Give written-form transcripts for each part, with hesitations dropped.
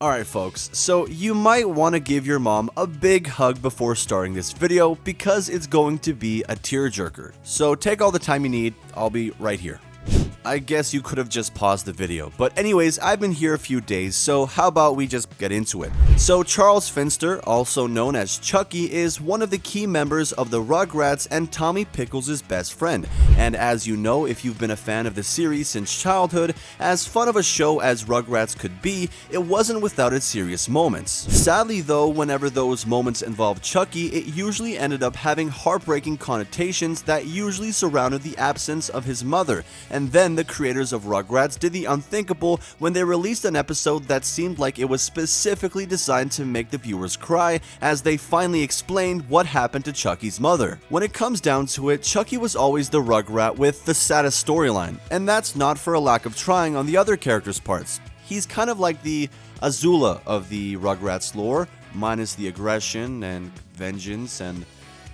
Alright folks, so you might want to give your mom a big hug before starting this video because it's going to be a tearjerker. So take all the time you need, I'll be right here. I guess you could have just paused the video, but anyways, I've been here a few days, so how about we just get into it. So Charles Finster, also known as Chuckie, is one of the key members of the Rugrats and Tommy Pickles' best friend, and as you know if you've been a fan of the series since childhood, as fun of a show as Rugrats could be, it wasn't without its serious moments. Sadly though, whenever those moments involved Chuckie, it usually ended up having heartbreaking connotations that usually surrounded the absence of his mother, and then the creators of Rugrats did the unthinkable when they released an episode that seemed like it was specifically designed to make the viewers cry, as they finally explained what happened to Chuckie's mother. When it comes down to it, Chuckie was always the Rugrat with the saddest storyline, and that's not for a lack of trying on the other characters' parts. He's kind of like the Azula of the Rugrats lore, minus the aggression and vengeance and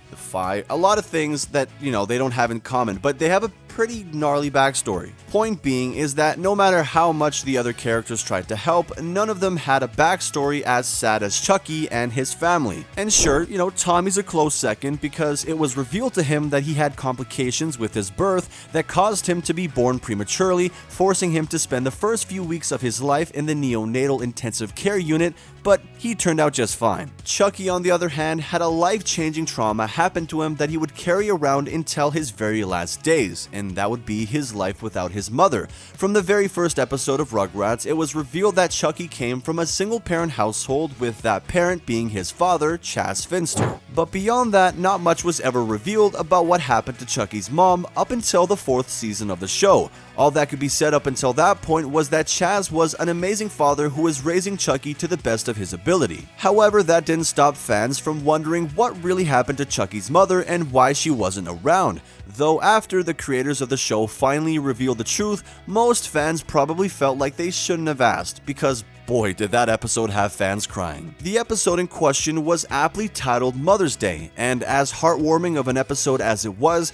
the fight. A lot of things that, they don't have in common, but they have a pretty gnarly backstory. Point being is that no matter how much the other characters tried to help, none of them had a backstory as sad as Chuckie and his family. And sure, Tommy's a close second because it was revealed to him that he had complications with his birth that caused him to be born prematurely, forcing him to spend the first few weeks of his life in the neonatal intensive care unit, but he turned out just fine. Chuckie, on the other hand, had a life-changing trauma happen to him that he would carry around until his very last days, and that would be his life without his mother. From the very first episode of Rugrats, it was revealed that Chuckie came from a single-parent household, with that parent being his father, Chaz Finster. But beyond that, not much was ever revealed about what happened to Chuckie's mom up until the 4th season of the show. All that could be said up until that point was that Chaz was an amazing father who was raising Chuckie to the best of his ability. However, that didn't stop fans from wondering what really happened to Chuckie's mother and why she wasn't around. Though after the creators of the show finally revealed the truth, most fans probably felt like they shouldn't have asked, because boy, did that episode have fans crying. The episode in question was aptly titled Mother's Day, and as heartwarming of an episode as it was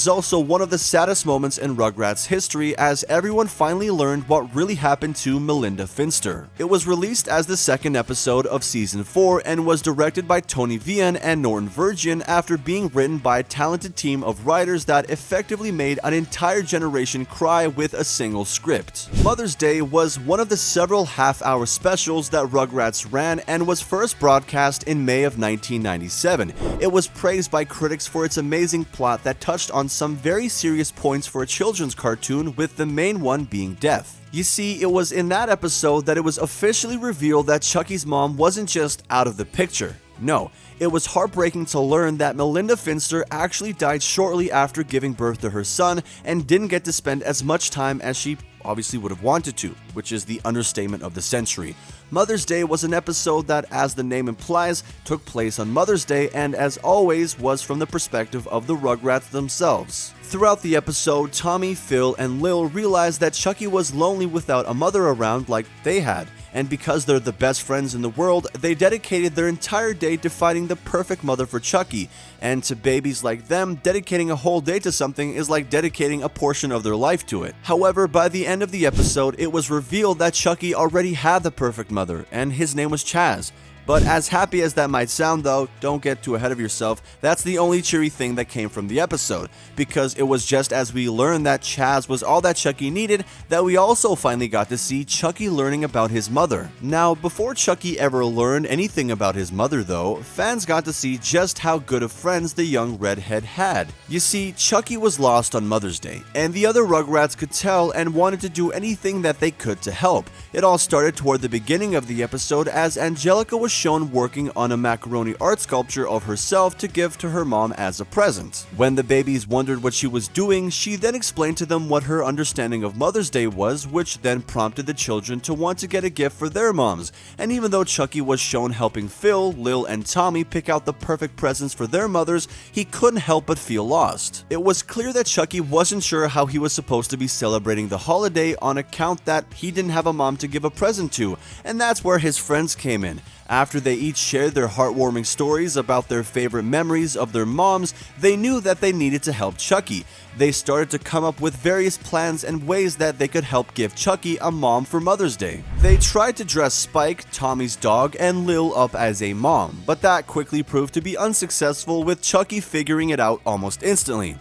also one of the saddest moments in Rugrats history, as everyone finally learned what really happened to Melinda Finster. It was released as the second episode of Season 4 and was directed by Tony Vian and Norton Virgin after being written by a talented team of writers that effectively made an entire generation cry with a single script. Mother's Day was one of the several half-hour specials that Rugrats ran and was first broadcast in May of 1997. It was praised by critics for its amazing plot that touched on some very serious points for a children's cartoon, with the main one being death. You see, it was in that episode that it was officially revealed that Chuckie's mom wasn't just out of the picture. No, it was heartbreaking to learn that Melinda Finster actually died shortly after giving birth to her son and didn't get to spend as much time as she obviously would have wanted to, which is the understatement of the century. Mother's Day was an episode that, as the name implies, took place on Mother's Day and, as always, was from the perspective of the Rugrats themselves. Throughout the episode, Tommy, Phil, and Lil realized that Chuckie was lonely without a mother around like they had, and because they're the best friends in the world, they dedicated their entire day to finding the perfect mother for Chuckie, and to babies like them, dedicating a whole day to something is like dedicating a portion of their life to it. However, by the end of the episode, it was revealed that Chuckie already had the perfect mother, and his name was Chaz. But as happy as that might sound though, don't get too ahead of yourself, that's the only cheery thing that came from the episode, because it was just as we learned that Chaz was all that Chuckie needed that we also finally got to see Chuckie learning about his mother. Now, before Chuckie ever learned anything about his mother though, fans got to see just how good of friends the young redhead had. You see, Chuckie was lost on Mother's Day, and the other Rugrats could tell and wanted to do anything that they could to help. It all started toward the beginning of the episode as Angelica was shown working on a macaroni art sculpture of herself to give to her mom as a present. When the babies wondered what she was doing, she then explained to them what her understanding of Mother's Day was, which then prompted the children to want to get a gift for their moms. And even though Chuckie was shown helping Phil, Lil, and Tommy pick out the perfect presents for their mothers, he couldn't help but feel lost. It was clear that Chuckie wasn't sure how he was supposed to be celebrating the holiday on account that he didn't have a mom to give a present to, and that's where his friends came in. After they each shared their heartwarming stories about their favorite memories of their moms, they knew that they needed to help Chuckie. They started to come up with various plans and ways that they could help give Chuckie a mom for Mother's Day. They tried to dress Spike, Tommy's dog, and Lil up as a mom, but that quickly proved to be unsuccessful, with Chuckie figuring it out almost instantly.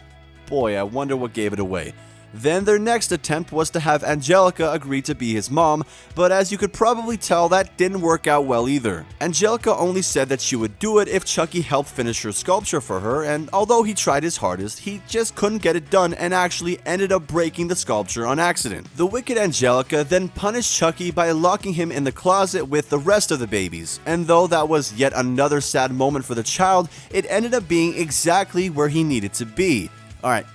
Boy, I wonder what gave it away. Then their next attempt was to have Angelica agree to be his mom, but as you could probably tell, that didn't work out well either. Angelica only said that she would do it if Chuckie helped finish her sculpture for her, and although he tried his hardest, he just couldn't get it done and actually ended up breaking the sculpture on accident. The wicked Angelica then punished Chuckie by locking him in the closet with the rest of the babies, and though that was yet another sad moment for the child, it ended up being exactly where he needed to be. Alright,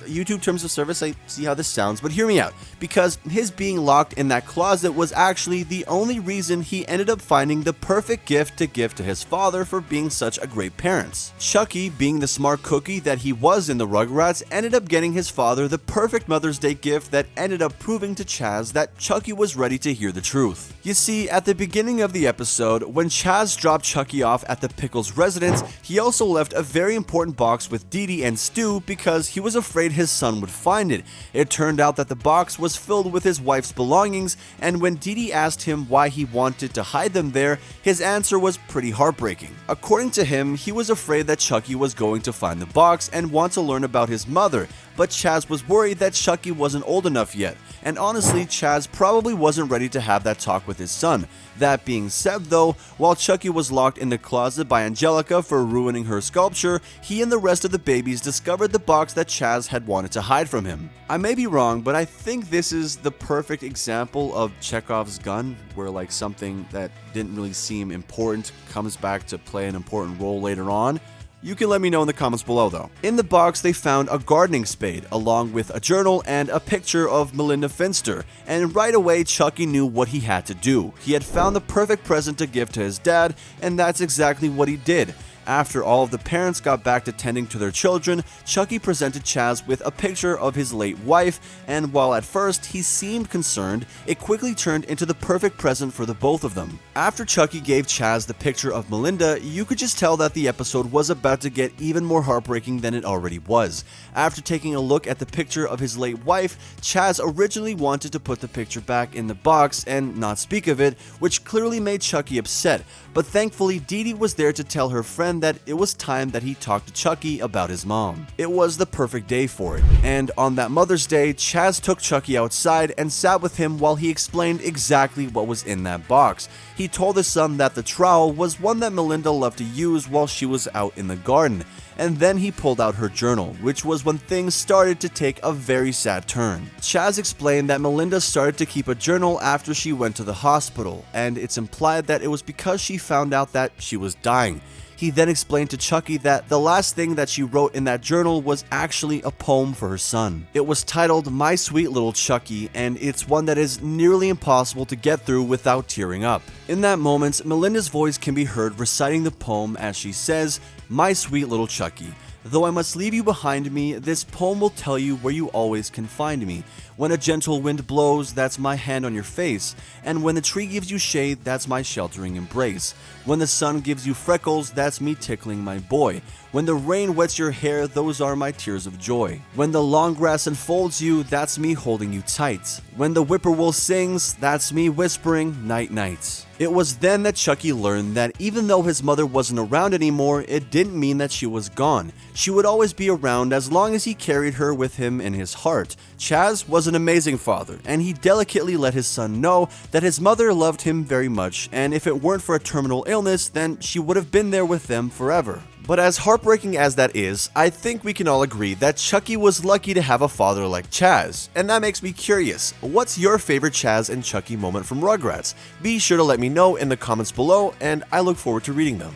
YouTube terms of service, I see how this sounds, but hear me out, because his being locked in that closet was actually the only reason he ended up finding the perfect gift to give to his father for being such a great parent. Chuckie, being the smart cookie that he was in the Rugrats, ended up getting his father the perfect Mother's Day gift that ended up proving to Chaz that Chuckie was ready to hear the truth. You see, at the beginning of the episode, when Chaz dropped Chuckie off at the Pickles residence, he also left a very important box with Dee Dee and Stu because he was afraid his son would find it. It turned out that the box was filled with his wife's belongings, and when Dee Dee asked him why he wanted to hide them there, his answer was pretty heartbreaking. According to him, he was afraid that Chuckie was going to find the box and want to learn about his mother, but Chaz was worried that Chuckie wasn't old enough yet, and honestly, Chaz probably wasn't ready to have that talk with his son. That being said though, while Chuckie was locked in the closet by Angelica for ruining her sculpture, he and the rest of the babies discovered the box that Chaz had wanted to hide from him. I may be wrong, but I think this is the perfect example of Chekhov's gun, where like something that didn't really seem important comes back to play an important role later on. You can let me know in the comments below though. In the box they found a gardening spade, along with a journal and a picture of Melinda Finster, and right away Chuckie knew what he had to do. He had found the perfect present to give to his dad, and that's exactly what he did. After all of the parents got back to tending to their children, Chuckie presented Chaz with a picture of his late wife, and while at first he seemed concerned, it quickly turned into the perfect present for the both of them. After Chuckie gave Chaz the picture of Melinda, you could just tell that the episode was about to get even more heartbreaking than it already was. After taking a look at the picture of his late wife, Chaz originally wanted to put the picture back in the box and not speak of it, which clearly made Chuckie upset, but thankfully Dee Dee was there to tell her friend that it was time that he talked to Chuckie about his mom. It was the perfect day for it, and on that Mother's Day, Chaz took Chuckie outside and sat with him while he explained exactly what was in that box. He told his son that the trowel was one that Melinda loved to use while she was out in the garden, and then he pulled out her journal, which was when things started to take a very sad turn. Chaz explained that Melinda started to keep a journal after she went to the hospital, and it's implied that it was because she found out that she was dying. He then explained to Chuckie that the last thing that she wrote in that journal was actually a poem for her son. It was titled My Sweet Little Chuckie, and it's one that is nearly impossible to get through without tearing up. In that moment, Melinda's voice can be heard reciting the poem as she says, "My sweet little Chuckie, though I must leave you behind me, this poem will tell you where you always can find me. When a gentle wind blows, that's my hand on your face, and when the tree gives you shade, that's my sheltering embrace. When the sun gives you freckles, that's me tickling my boy. When the rain wets your hair, those are my tears of joy. When the long grass enfolds you, that's me holding you tight. When the whippoorwill sings, that's me whispering night night." It was then that Chuckie learned that even though his mother wasn't around anymore, it didn't mean that she was gone. She would always be around as long as he carried her with him in his heart. Chaz was an amazing father, and he delicately let his son know that his mother loved him very much, and if it weren't for a terminal illness, then she would have been there with them forever. But as heartbreaking as that is, I think we can all agree that Chuckie was lucky to have a father like Chaz. And that makes me curious, what's your favorite Chaz and Chuckie moment from Rugrats? Be sure to let me know in the comments below, and I look forward to reading them.